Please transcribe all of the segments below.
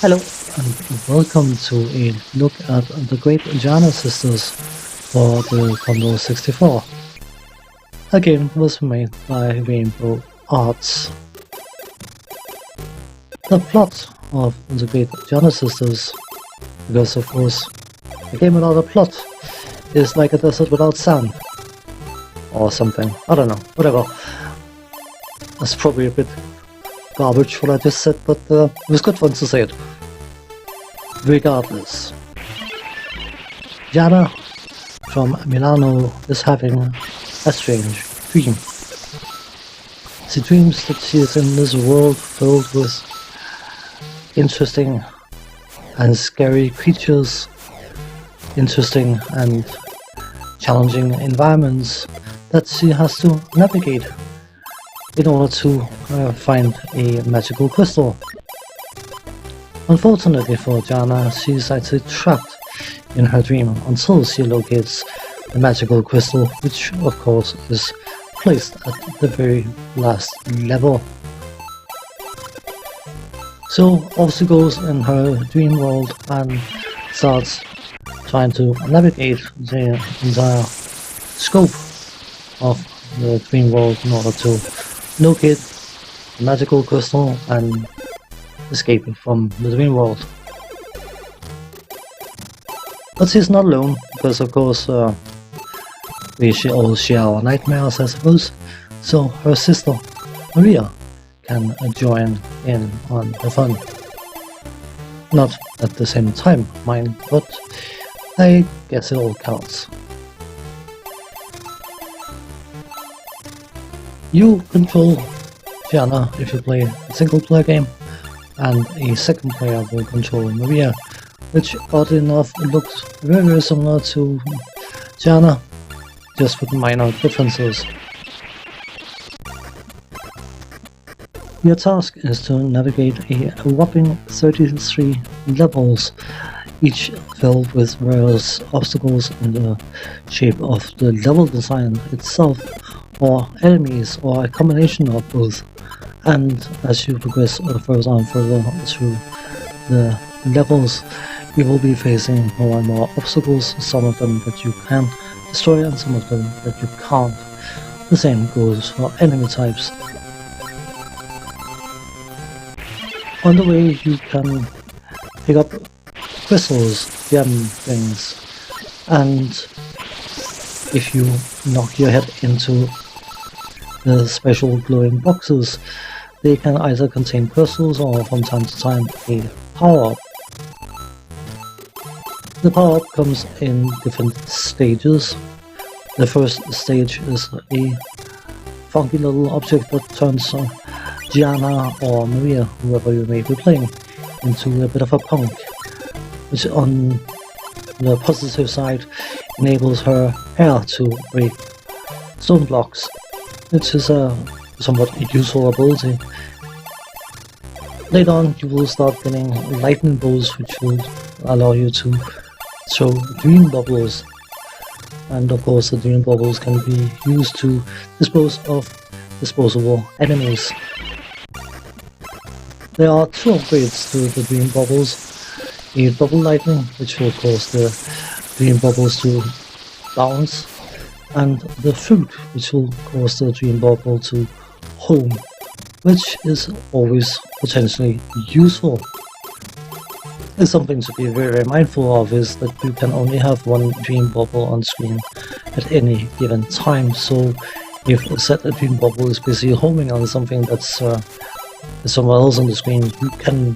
Hello and welcome to a look at the great Giana sisters for the Commodore 64. The game was made by Rainbow Arts. The plot of the great Giana sisters, because of course a game without a plot is like a desert without sand. Or something, I don't know, whatever. That's probably a bit garbage what I just said, but it was good fun to say it. Regardless, Giana from Milano is having a strange dream. She dreams that she is in this world filled with interesting and scary creatures, interesting and challenging environments that she has to navigate in order to find a magical crystal. Unfortunately for Giana, she is actually trapped in her dream until she locates the magical crystal, which of course is placed at the very last level. So off she goes in her dream world and starts trying to navigate the entire scope of the dream world in order to locate the magical crystal and escape from the dream world. But she's not alone, because of course we all share our nightmares, I suppose, so her sister Maria can join in on the fun. Not at the same time, mind, but I guess it all counts. You control Giana if you play a single player game, and a second player will control Maria, which oddly enough looks very similar to Giana, just with minor differences. Your task is to navigate a whopping 33 levels, each filled with various obstacles in the shape of the level design itself, or enemies, or a combination of both. And as you progress further and further through the levels, you will be facing more and more obstacles, some of them that you can destroy and some of them that you can't. The same goes for enemy types. On the way you can pick up crystals, gem things, and if you knock your head into the special glowing boxes, they can either contain crystals or from time to time a power-up. The power-up comes in different stages. The first stage is a funky little object that turns Giana or Maria, whoever you may be playing, into a bit of a punk, which on the positive side enables her hair to break stone blocks, which is a somewhat useful ability. Later on you will start getting lightning bolts, which will allow you to throw dream bubbles, and of course the dream bubbles can be used to dispose of disposable enemies. There are two upgrades to the dream bubbles: a double lightning, which will cause the dream bubbles to bounce, and the fruit, which will cause the dream bubble to home, which is always potentially useful. It's something to be very mindful of is that you can only have one dream bubble on screen at any given time, so if a dream bubble is busy homing on something that's somewhere else on the screen, you can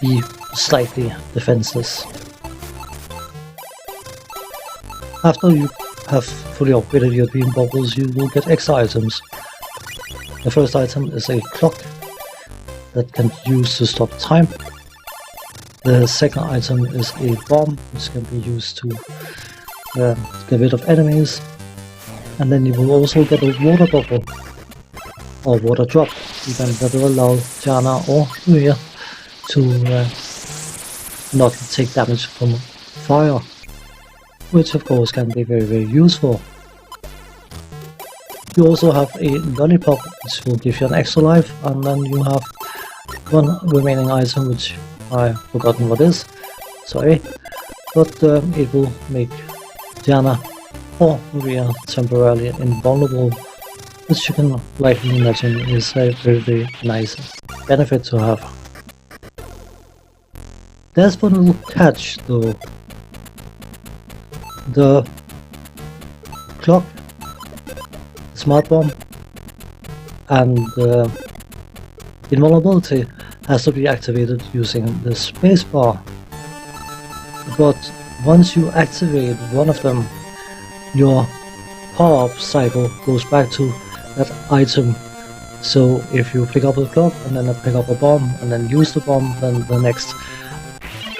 be slightly defenseless. After you have fully upgraded your dream bubbles, you will get extra items. The first item is a clock that can be used to stop time. The second item is a bomb, which can be used to get rid of enemies. And then you will also get a water bubble, or water drop, that will allow Giana or Maria to not take damage from fire, which of course can be very useful. You also have a lollipop, which will give you an extra life, and then you have one remaining item, which I've forgotten what is, sorry, but it will make Giana or Maria temporarily invulnerable, which you can likely imagine is a very nice benefit to have. There's one little catch though. The clock, smart bomb, and invulnerability has to be activated using the spacebar. But once you activate one of them, your power-up cycle goes back to that item. So if you pick up a clock and then pick up a bomb and then use the bomb, then the next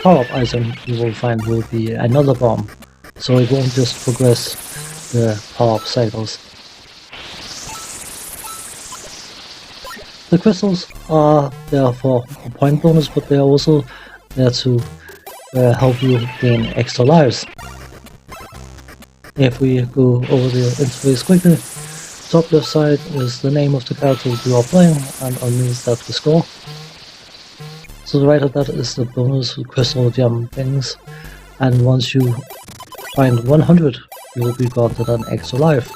power-up item you will find will be another bomb. So it won't just progress the power-up cycles. The crystals are there for a point bonus, but they are also there to help you gain extra lives. If we go over the interface quickly, top left side is the name of the character you are playing, and underneath that the score. To the right of that is the bonus crystal gem things, and once you find 100, you will be granted an extra life.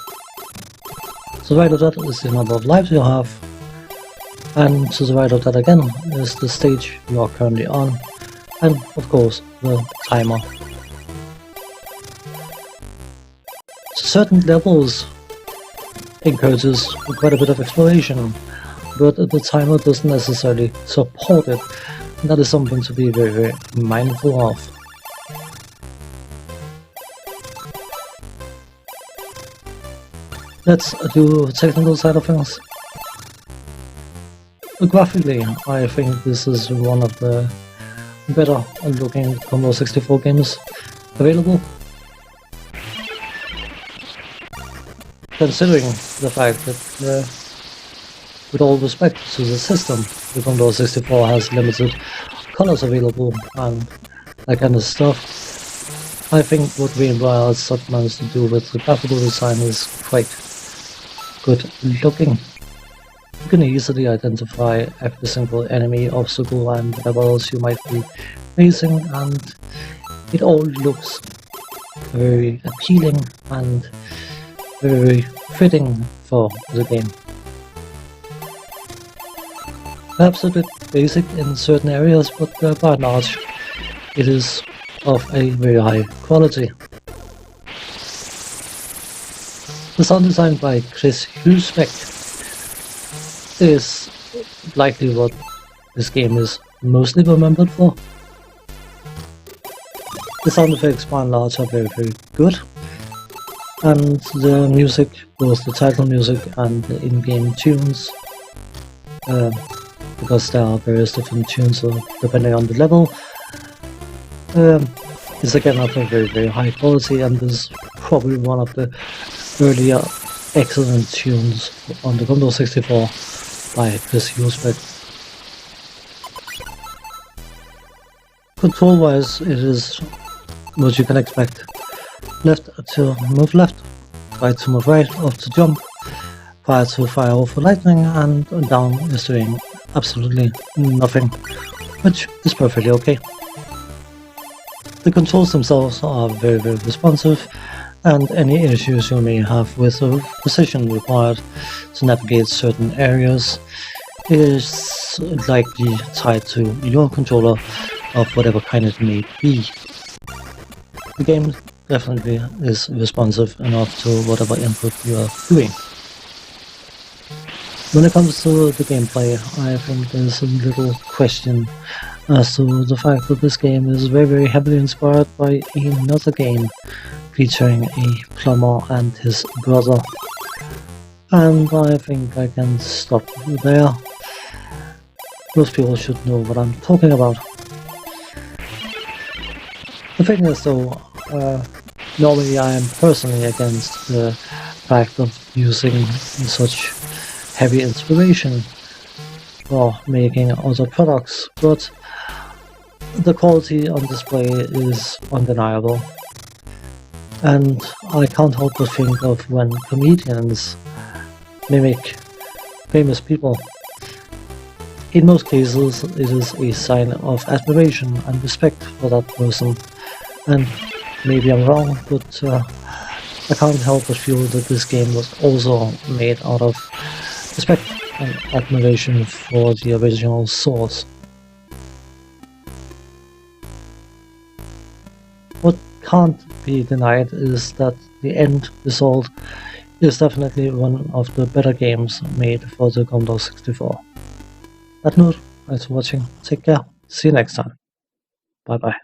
To the right of that is the number of lives you have, and to the right of that again is the stage you are currently on, and of course the timer. Certain levels encourages quite a bit of exploration, but the timer doesn't necessarily support it. That is something to be very mindful of. Let's do technical side of things. Graphically, I think this is one of the better looking Commodore 64 games available. Considering the fact that, with all respect to the system, the Commodore 64 has limited colors available and that kind of stuff, I think what Rainbow has managed to do with the graphical design is quite good looking. You can easily identify every single enemy, obstacle and whatever else you might be facing, and it all looks very appealing and very fitting for the game. Perhaps a bit basic in certain areas, but by and large it is of a very high quality. The sound design by Chris Husbeck is likely what this game is mostly remembered for. The sound effects by and large are very good, and the music, both the title music and the in-game tunes, because there are various different tunes depending on the level, is again of a very high quality, and is probably one of the earlier excellent tunes on the Commodore 64 by Chris Husbeck. Control wise, it is what you can expect. Left to move left, right to move right, up to jump, fire to fire over lightning, and down is doing absolutely nothing, which is perfectly okay. The controls themselves are very responsive, and any issues you may have with the precision required to navigate certain areas is likely tied to your controller of whatever kind it may be. The game definitely is responsive enough to whatever input you are doing. When it comes to the gameplay, I think there's a little question as to the fact that this game is very heavily inspired by another game featuring a plumber and his brother, and I think I can stop there. Most people should know what I'm talking about. The thing is though, normally I am personally against the fact of using such heavy inspiration for making other products, but the quality on display is undeniable. And I can't help but think of when comedians mimic famous people. In most cases, it is a sign of admiration and respect for that person. And maybe I'm wrong, but I can't help but feel that this game was also made out of respect and admiration for the original source. What can't be denied is that the end result is definitely one of the better games made for the Commodore 64. That note, thanks for watching, take care, see you next time, bye bye.